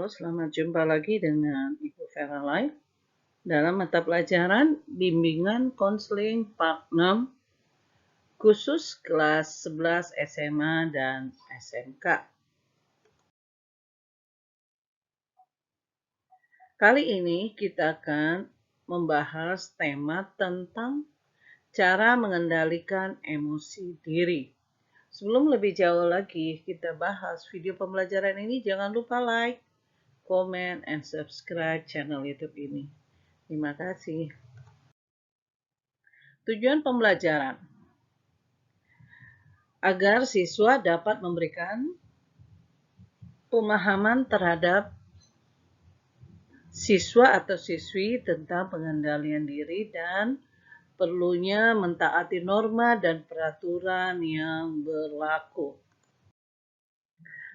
Halo, selamat jumpa lagi dengan Ibu Vera Live dalam mata pelajaran Bimbingan Konseling Part 6 khusus kelas 11 SMA dan SMK. Kali ini kita akan membahas tema tentang cara mengendalikan emosi diri. Sebelum lebih jauh lagi kita bahas video pembelajaran ini, jangan lupa like, comment, and subscribe channel YouTube ini. Terima kasih. Tujuan pembelajaran agar siswa dapat memberikan pemahaman terhadap siswa atau siswi tentang pengendalian diri dan perlunya mentaati norma dan peraturan yang berlaku.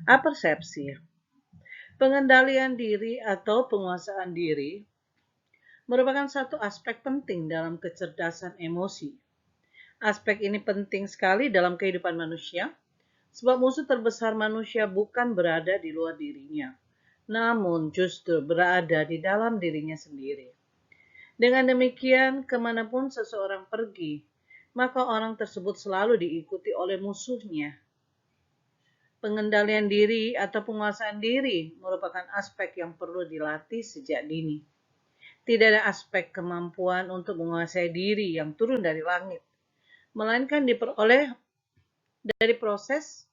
Apersepsi. Pengendalian diri atau penguasaan diri merupakan satu aspek penting dalam kecerdasan emosi. Aspek ini penting sekali dalam kehidupan manusia, sebab musuh terbesar manusia bukan berada di luar dirinya, namun justru berada di dalam dirinya sendiri. Dengan demikian, kemanapun seseorang pergi, maka orang tersebut selalu diikuti oleh musuhnya. Pengendalian diri atau penguasaan diri merupakan aspek yang perlu dilatih sejak dini. Tidak ada aspek kemampuan untuk menguasai diri yang turun dari langit, melainkan diperoleh dari proses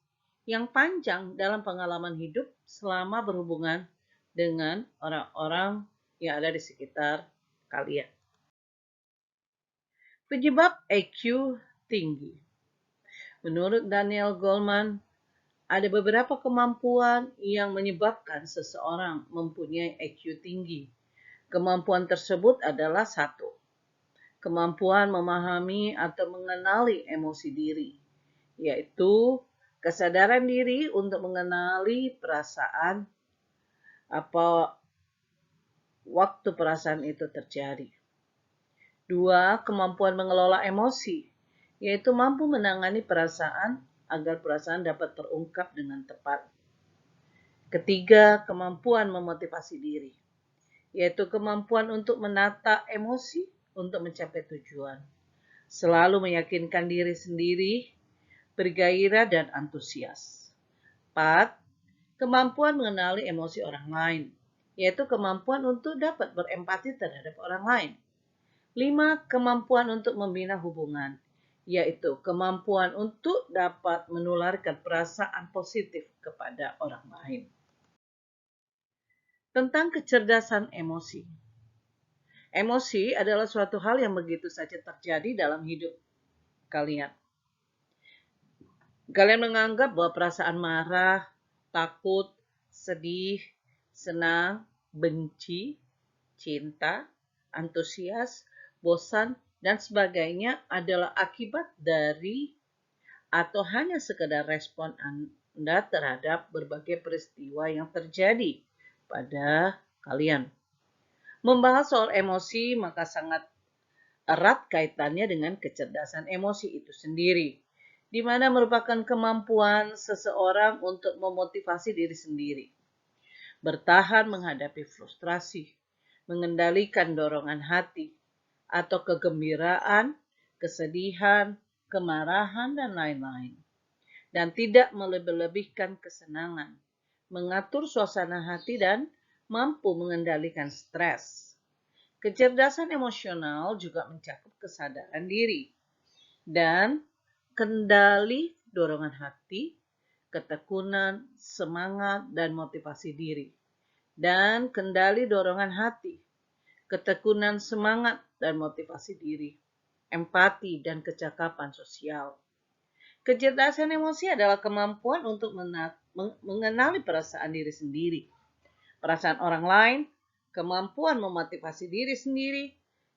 yang panjang dalam pengalaman hidup selama berhubungan dengan orang-orang yang ada di sekitar kalian. Penyebab EQ tinggi. Menurut Daniel Goleman, ada beberapa kemampuan yang menyebabkan seseorang mempunyai EQ tinggi. Kemampuan tersebut adalah 1. Kemampuan memahami atau mengenali emosi diri, yaitu kesadaran diri untuk mengenali perasaan waktu perasaan itu terjadi. 2. Kemampuan mengelola emosi, yaitu mampu menangani perasaan agar perasaan dapat terungkap dengan tepat. 3. Kemampuan memotivasi diri, yaitu kemampuan untuk menata emosi untuk mencapai tujuan. Selalu meyakinkan diri sendiri, bergairah dan antusias. 4. Kemampuan mengenali emosi orang lain, yaitu kemampuan untuk dapat berempati terhadap orang lain. 5. Kemampuan untuk membina hubungan, yaitu kemampuan untuk dapat menularkan perasaan positif kepada orang lain. Tentang kecerdasan emosi. Emosi adalah suatu hal yang begitu saja terjadi dalam hidup kalian. Kalian menganggap bahwa perasaan marah, takut, sedih, senang, benci, cinta, antusias, bosan, dan sebagainya adalah akibat dari atau hanya sekedar respon Anda terhadap berbagai peristiwa yang terjadi pada kalian. Membahas soal emosi maka sangat erat kaitannya dengan kecerdasan emosi itu sendiri, di mana merupakan kemampuan seseorang untuk memotivasi diri sendiri, bertahan menghadapi frustrasi, mengendalikan dorongan hati, atau kegembiraan, kesedihan, kemarahan, dan lain-lain. Dan tidak melebih-lebihkan kesenangan, mengatur suasana hati, dan mampu mengendalikan stres. Kecerdasan emosional juga mencakup kesadaran diri dan kendali dorongan hati, ketekunan, semangat, dan motivasi diri. Dan kendali dorongan hati, ketekunan, semangat, dan motivasi diri, empati, dan kecakapan sosial. Kecerdasan emosi adalah kemampuan untuk mengenali perasaan diri sendiri, perasaan orang lain, kemampuan memotivasi diri sendiri,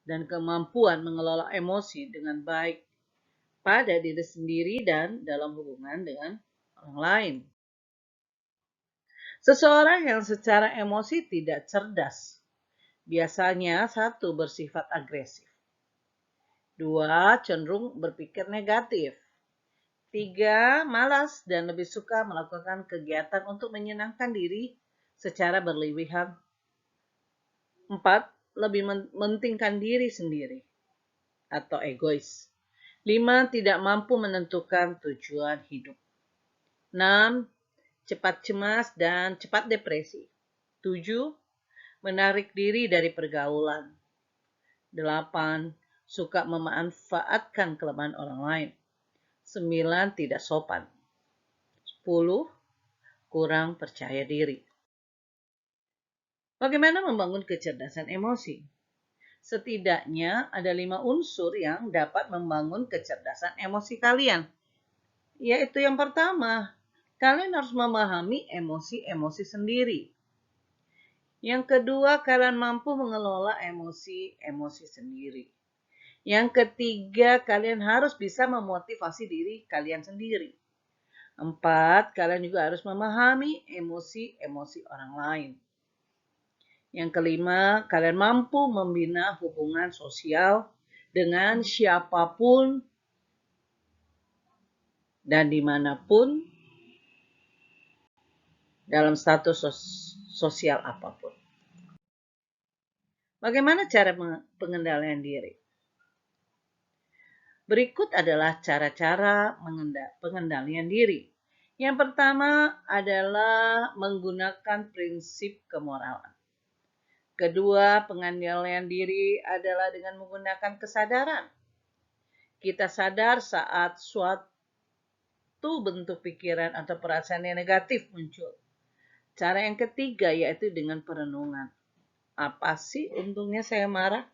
dan kemampuan mengelola emosi dengan baik pada diri sendiri dan dalam hubungan dengan orang lain. Seseorang yang secara emosi tidak cerdas biasanya 1. Bersifat agresif. 2. Cenderung berpikir negatif. 3. Malas dan lebih suka melakukan kegiatan untuk menyenangkan diri secara berlebihan. 4. Lebih mementingkan diri sendiri atau egois. 5. Tidak mampu menentukan tujuan hidup. 6. Cepat cemas dan cepat depresi. 7. Menarik diri dari pergaulan. 8. Suka memanfaatkan kelemahan orang lain. 9. Tidak sopan. 10. Kurang percaya diri. Bagaimana membangun kecerdasan emosi? Setidaknya ada 5 unsur yang dapat membangun kecerdasan emosi kalian. Yaitu yang pertama, kalian harus memahami emosi-emosi sendiri. Yang kedua, kalian mampu mengelola emosi-emosi sendiri. Yang ketiga, kalian harus bisa memotivasi diri kalian sendiri. 4, kalian juga harus memahami emosi-emosi orang lain. Yang kelima, kalian mampu membina hubungan sosial dengan siapapun dan dimanapun dalam status sosial apapun. Bagaimana cara pengendalian diri? Berikut adalah cara-cara pengendalian diri. Yang pertama adalah menggunakan prinsip kemoralan. Kedua, pengendalian diri adalah dengan menggunakan kesadaran. Kita sadar saat suatu bentuk pikiran atau perasaan yang negatif muncul. Cara yang ketiga yaitu dengan perenungan. Apa sih untungnya saya marah?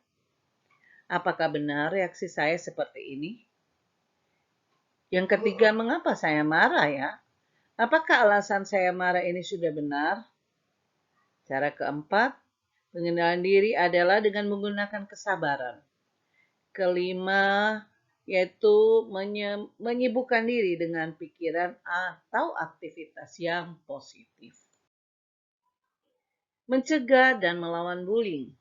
Apakah benar reaksi saya seperti ini? Yang ketiga, mengapa saya marah ya? Apakah alasan saya marah ini sudah benar? Cara keempat, pengendalian diri adalah dengan menggunakan kesabaran. Kelima, yaitu menyibukkan diri dengan pikiran atau aktivitas yang positif. Mencegah dan melawan bullying.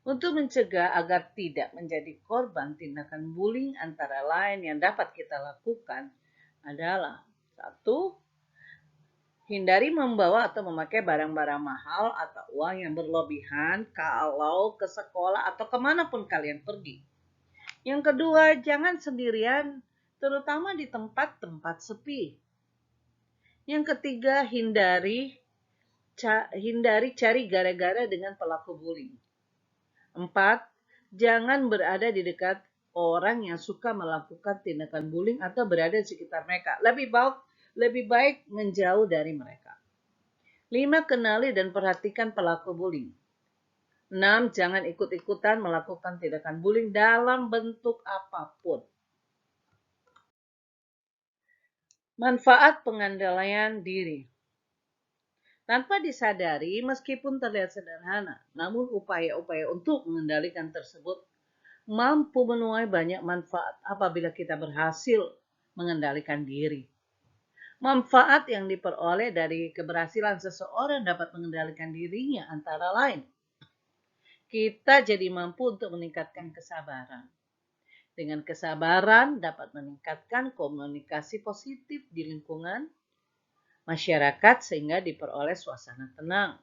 Untuk mencegah agar tidak menjadi korban tindakan bullying, antara lain yang dapat kita lakukan adalah 1. Hindari membawa atau memakai barang-barang mahal atau uang yang berlebihan kalau ke sekolah atau kemanapun kalian pergi. Yang kedua, jangan sendirian, terutama di tempat-tempat sepi. Yang ketiga, hindari cari gara-gara dengan pelaku bullying. 4. Jangan berada di dekat orang yang suka melakukan tindakan bullying atau berada di sekitar mereka. Lebih baik menjauh dari mereka. 5. Kenali dan perhatikan pelaku bullying. 6. Jangan ikut-ikutan melakukan tindakan bullying dalam bentuk apapun. Manfaat pengendalian diri. Tanpa disadari, meskipun terlihat sederhana, namun upaya-upaya untuk mengendalikan tersebut mampu menuai banyak manfaat apabila kita berhasil mengendalikan diri. Manfaat yang diperoleh dari keberhasilan seseorang dapat mengendalikan dirinya antara lain. Kita jadi mampu untuk meningkatkan kesabaran. Dengan kesabaran dapat meningkatkan komunikasi positif di lingkungan masyarakat sehingga diperoleh suasana tenang.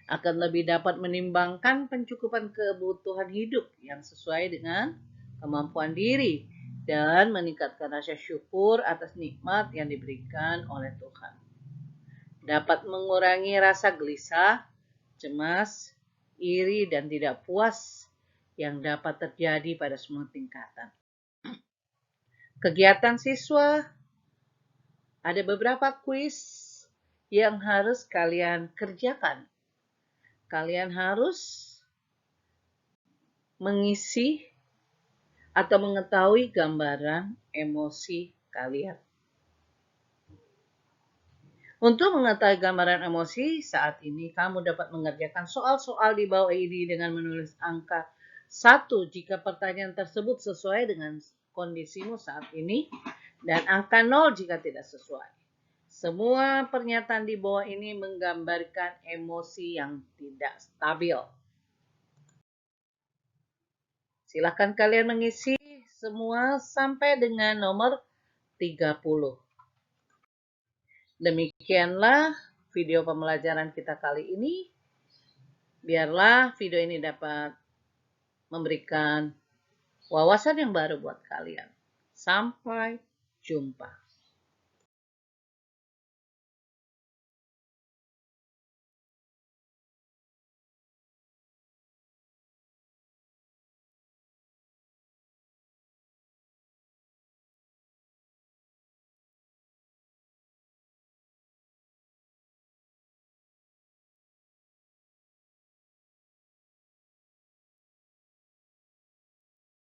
Akan lebih dapat menimbangkan pencukupan kebutuhan hidup yang sesuai dengan kemampuan diri dan meningkatkan rasa syukur atas nikmat yang diberikan oleh Tuhan. Dapat mengurangi rasa gelisah, cemas, iri, dan tidak puas yang dapat terjadi pada semua tingkatan. Kegiatan siswa, ada beberapa kuis yang harus kalian kerjakan. Kalian harus mengisi atau mengetahui gambaran emosi kalian. Untuk mengetahui gambaran emosi, saat ini kamu dapat mengerjakan soal-soal di bawah ini dengan menulis angka 1 jika pertanyaan tersebut sesuai dengan kondisimu saat ini, dan angka 0 jika tidak sesuai. Semua pernyataan di bawah ini menggambarkan emosi yang tidak stabil. Silakan kalian mengisi semua sampai dengan nomor 30. Demikianlah video pembelajaran kita kali ini. Biarlah video ini dapat memberikan wawasan yang baru buat kalian. Sampai jumpa.